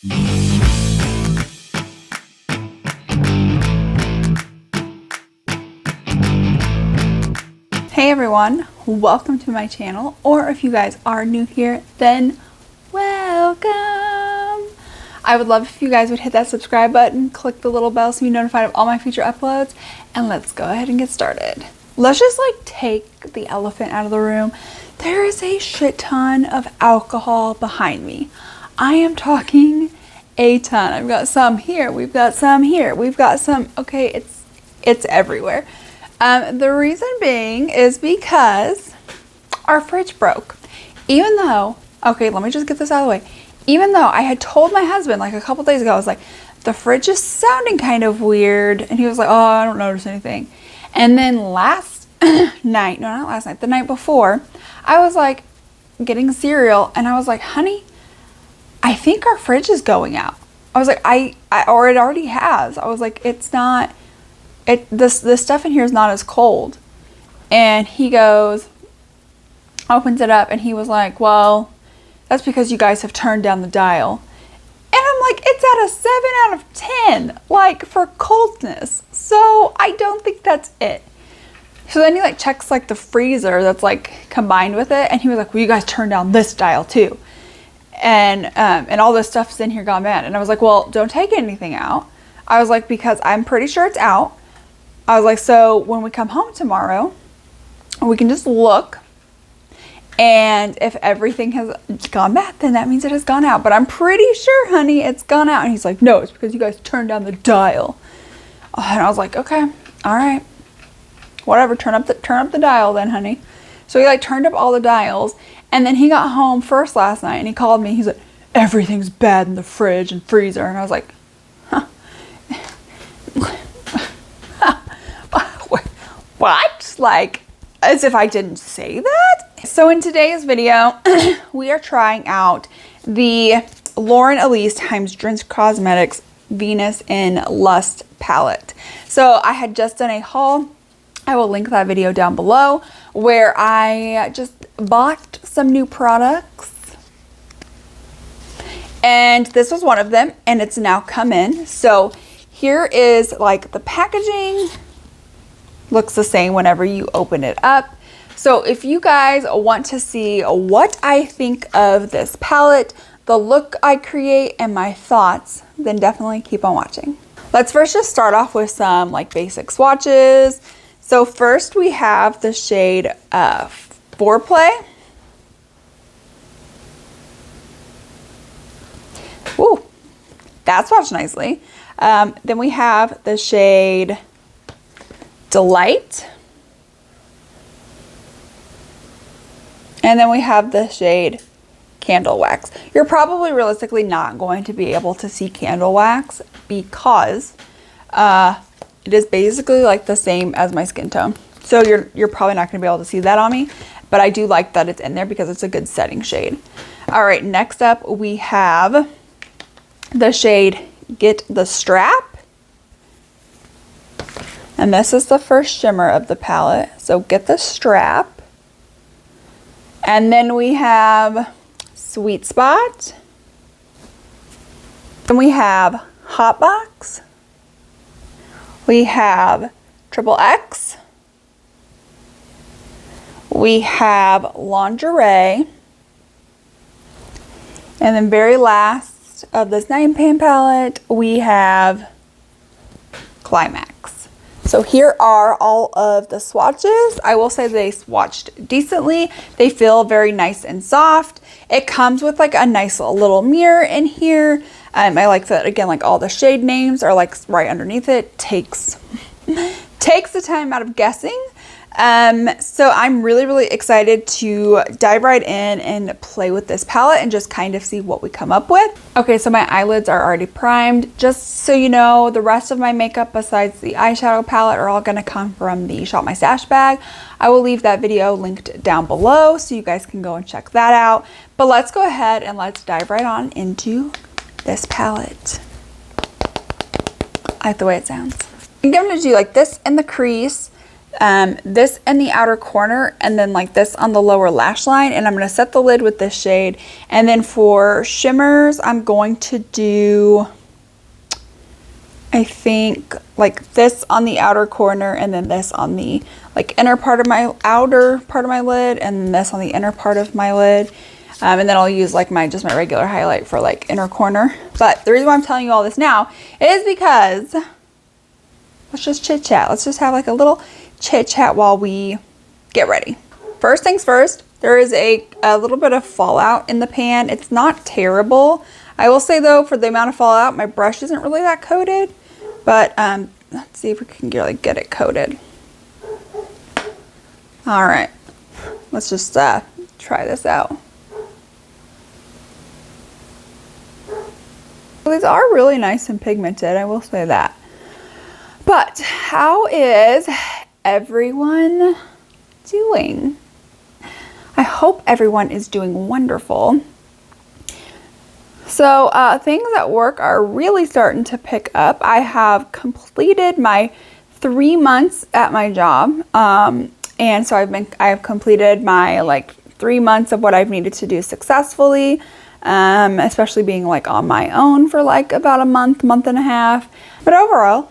Hey everyone, welcome to my channel, or if you guys are new here, then welcome. I would love if you guys would hit that subscribe button, click the little bell so you're notified of all my future uploads, and let's go ahead and get started. Let's just take the elephant out of the room. There is a shit ton of alcohol behind me. I am talking a ton. I've got some here, we've got some here, we've got some, okay, it's everywhere. The reason being is because our fridge broke. Even though, okay, let me just get this out of the way. Even though I had told my husband like a couple days ago, I was like, the fridge is sounding kind of weird. And he was like, oh, I don't notice anything. And then last night, no, not last night, the night before, I was like getting cereal and I was like, honey, I think our fridge is going out. I was like, or it already has. I was like, it's not. This stuff in here is not as cold. And he goes, opens it up, and he was like, well, that's because you guys have turned down the dial. And I'm like, it's at a 7 out of 10, like for coldness. So I don't think that's it. So then he checks the freezer that's combined with it. And he was like, well, you guys turned down this dial too. And all this stuff's in here gone bad. And I was like, well, don't take anything out. I was like, because I'm pretty sure it's out. I was like, so when we come home tomorrow, we can just look, and if everything has gone bad, then that means it has gone out. But I'm pretty sure, honey, it's gone out. And he's like, no, it's because you guys turned down the dial. And I was like, okay, all right, whatever, turn up the dial then, honey. So he turned up all the dials, and then he got home first last night, and he called me. He's like, everything's bad in the fridge and freezer. And I was like, huh. What? As if I didn't say that? So in today's video, we are trying out the Lauren Elise times Drench Cosmetics Venus in Lust palette. So I had just done a haul. I will link that video down below where I just bought some new products. And this was one of them, and it's now come in. So here is the packaging. Looks the same whenever you open it up. So if you guys want to see what I think of this palette, the look I create, and my thoughts, then definitely keep on watching. Let's first just start off with some basic swatches. So first we have the shade Foreplay. Ooh, that swatched nicely. Then we have the shade Delight. And then we have the shade Candle Wax. You're probably realistically not going to be able to see Candle Wax because it is basically the same as my skin tone. So you're probably not going to be able to see that on me, but I do like that it's in there because it's a good setting shade. All right, next up we have the shade Get the Strap. And this is the first shimmer of the palette. So Get the Strap. And then we have Sweet Spot. Then we have Hot Box. We have Triple X. We have Lingerie. And then very last of this 9-pan palette, we have Climax. So here are all of the swatches. I will say they swatched decently. They feel very nice and soft. It comes with a nice little mirror in here. I like that, again, all the shade names are right underneath it. Takes the time out of guessing. So I'm really excited to dive right in and play with this palette and just kind of see what we come up with. Okay, so my eyelids are already primed. Just so you know, the rest of my makeup besides the eyeshadow palette are all going to come from the Shop My Stash bag. I will leave that video linked down below so you guys can go and check that out. But let's go ahead and let's dive right on into this palette. I like the way it sounds. I'm going to do this in the crease. this in the outer corner, and then like this on the lower lash line, and I'm going to set the lid with this shade. And then for shimmers, I'm going to do, I think, like this on the outer corner, and then this on the like inner part of my outer part of my lid, and then this on the inner part of my lid. And then I'll use like my regular highlight for like inner corner. But the reason why I'm telling you all this now is because let's just chit chat. Let's just have like a little chit chat while we get ready. First things first, there is a little bit of fallout in the pan. It's not terrible. I will say though, for the amount of fallout, my brush isn't really that coated. But let's see if we can really get it coated. All right, let's just try this out. These are really nice and pigmented, I will say that. But how is everyone doing? I hope everyone is doing wonderful. So things at work are really starting to pick up. I have completed my 3 months at my job. And so I have completed my like 3 months of what I've needed to do successfully. Especially being like on my own for like about a month and a half. But overall,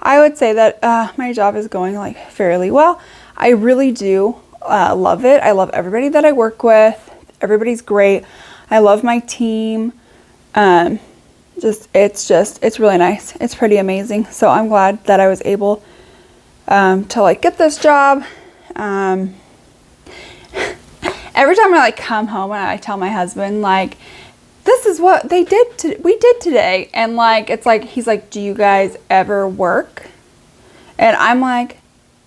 I would say that my job is going like fairly well. I really do love it. I love everybody that I work with. Everybody's great. I love my team. It's really nice. It's pretty amazing. So I'm glad that I was able to like get this job. Every time I like come home and I tell my husband like, this is what we did today. And like, it's like, he's like, do you guys ever work? And I'm like,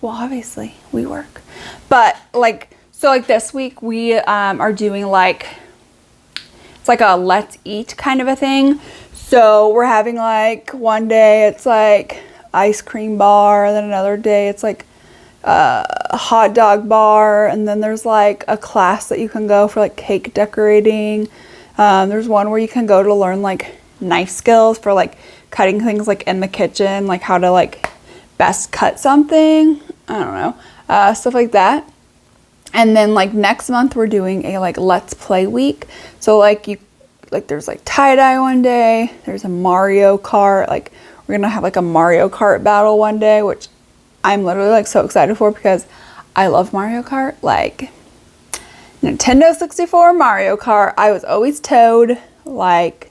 well, obviously we work. But like, so like this week we are doing like, it's like a let's eat kind of a thing. So we're having like one day it's like ice cream bar, and then another day it's like a hot dog bar, and then there's like a class that you can go for like cake decorating. There's one where you can go to learn like knife skills for like cutting things like in the kitchen, like how to like best cut something. I don't know, stuff like that. And then like next month we're doing a like let's play week. So like there's like tie-dye one day, there's a Mario Kart, like we're gonna have like a Mario Kart battle one day, which I'm literally like so excited for because I love Mario Kart. Like Nintendo 64 Mario Kart, I was always Toad, like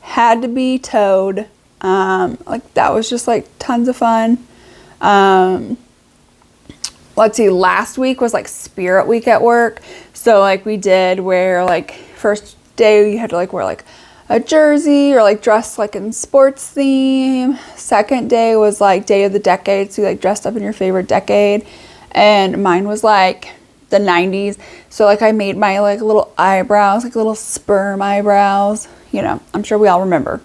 had to be Toad. Like that was just like tons of fun. Let's see, last week was like Spirit Week at work. So like we did where like first day you had to like wear like a jersey or like dress like in sports theme. Second day was like day of the decade, so you like dressed up in your favorite decade, and mine was like the 90s. So like I made my like little eyebrows, like little sperm eyebrows, you know, I'm sure we all remember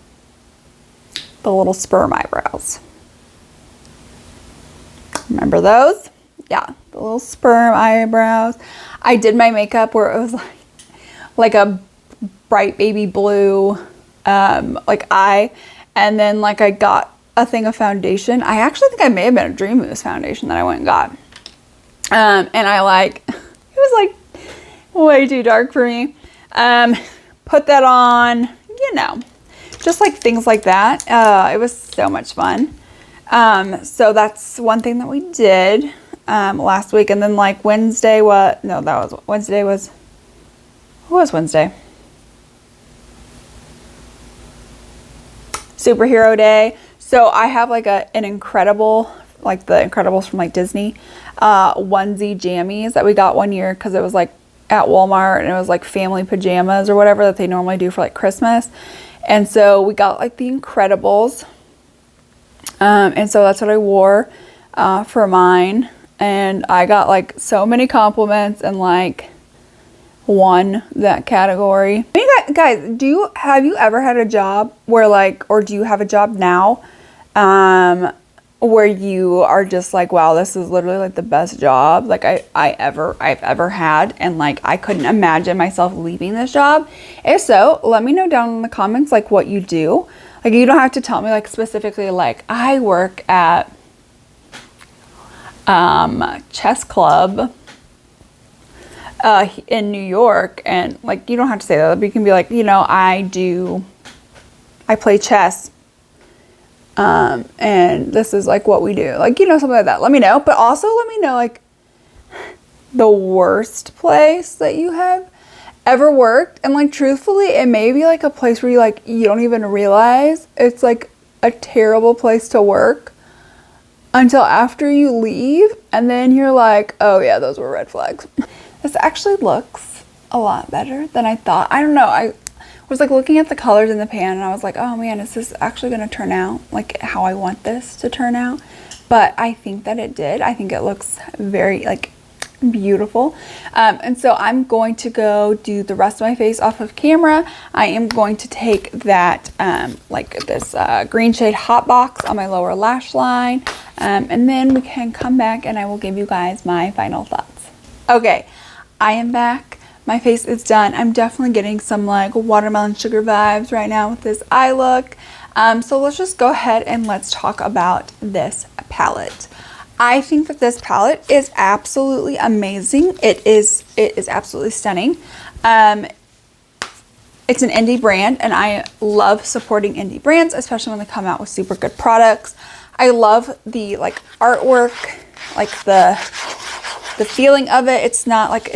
the little sperm eyebrows. Remember those? Yeah, the little sperm eyebrows. I did my makeup where it was like a bright baby blue like eye, and then like I got a thing of foundation. I actually think I may have been a Dream Mousse foundation that I went and got, and I like it was like way too dark for me. Put that on, you know, just like things like that. It was so much fun. So that's one thing that we did last week. And then like Wednesday, what was Wednesday? Superhero day. So I have like an Incredible, like the Incredibles from like Disney, onesie jammies that we got one year because it was like at Walmart, and it was like family pajamas or whatever that they normally do for like Christmas. And so we got like the Incredibles. And so that's what I wore for mine. And I got like so many compliments and like won that category. Guys, have you ever had a job where like, or do you have a job now where you are just like, wow, this is literally like the best job like I've ever had, and like I couldn't imagine myself leaving this job? If so, let me know down in the comments like what you do. Like you don't have to tell me like specifically like I work at chess club in New York, and like, you don't have to say that, but you can be like, you know, I play chess, and this is like what we do, like, you know, something like that. Let me know. But also let me know like the worst place that you have ever worked, and like truthfully it may be like a place where you don't even realize it's like a terrible place to work until after you leave, and then you're like, oh yeah, those were red flags. This actually looks a lot better than I thought. I don't know, I was like looking at the colors in the pan and I was like, oh man, is this actually going to turn out like how I want this to turn out? But I think that it did. I think it looks very like beautiful. And so I'm going to go do the rest of my face off of camera. I am going to take that like this green shade hot box on my lower lash line, and then we can come back and I will give you guys my final thoughts. Okay, I am back. My face is done. I'm definitely getting some like watermelon sugar vibes right now with this eye look. So let's just go ahead and let's talk about this palette. I think that this palette is absolutely amazing. It is absolutely stunning. It's an indie brand, and I love supporting indie brands, especially when they come out with super good products. I love the like artwork, like the feeling of it. It's not like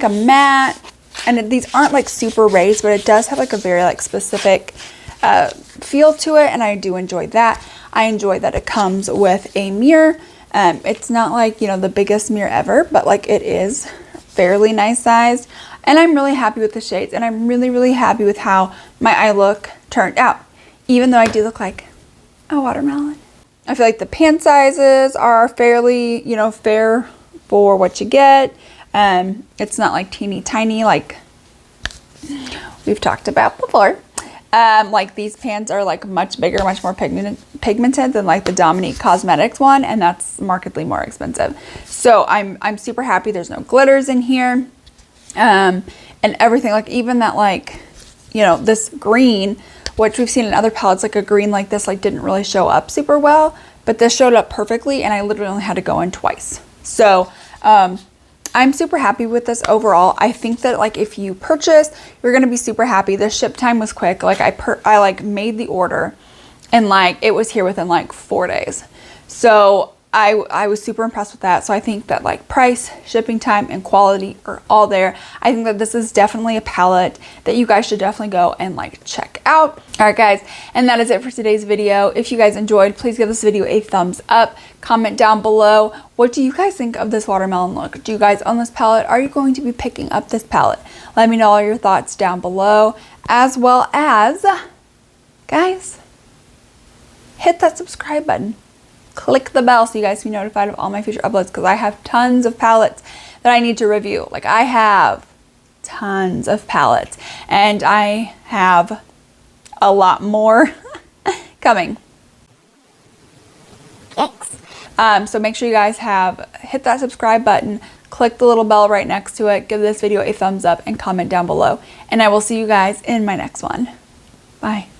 a matte, and these aren't like super raised, but it does have like a very like specific feel to it, and I do enjoy that. I enjoy that it comes with a mirror. It's not like, you know, the biggest mirror ever, but like it is fairly nice sized, and I'm really happy with the shades, and I'm really happy with how my eye look turned out, even though I do look like a watermelon. I feel like the pan sizes are fairly, you know, fair for what you get. It's not like teeny tiny like we've talked about before. Like these pans are like much bigger, much more pigmented than like the Dominique Cosmetics one, and that's markedly more expensive. So I'm super happy there's no glitters in here, and everything, like even that, like, you know, this green, which we've seen in other palettes, like a green like this like didn't really show up super well, but this showed up perfectly, and I literally only had to go in twice. So I'm super happy with this overall. I think that like if you purchase, you're gonna be super happy. The ship time was quick. Like I like made the order, and like it was here within like 4 days. So I was super impressed with that. So I think that like price, shipping time, and quality are all there. I think that this is definitely a palette that you guys should definitely go and like check out. All right guys, and that is it for today's video. If you guys enjoyed, please give this video a thumbs up. Comment down below, what do you guys think of this watermelon look? Do you guys own this palette? Are you going to be picking up this palette? Let me know all your thoughts down below, as well as, guys, hit that subscribe button. Click the bell so you guys can be notified of all my future uploads, because I have tons of palettes that I need to review. Like I have tons of palettes, and I have a lot more coming. Thanks. So make sure you guys hit that subscribe button, click the little bell right next to it, give this video a thumbs up, and comment down below. And I will see you guys in my next one. Bye.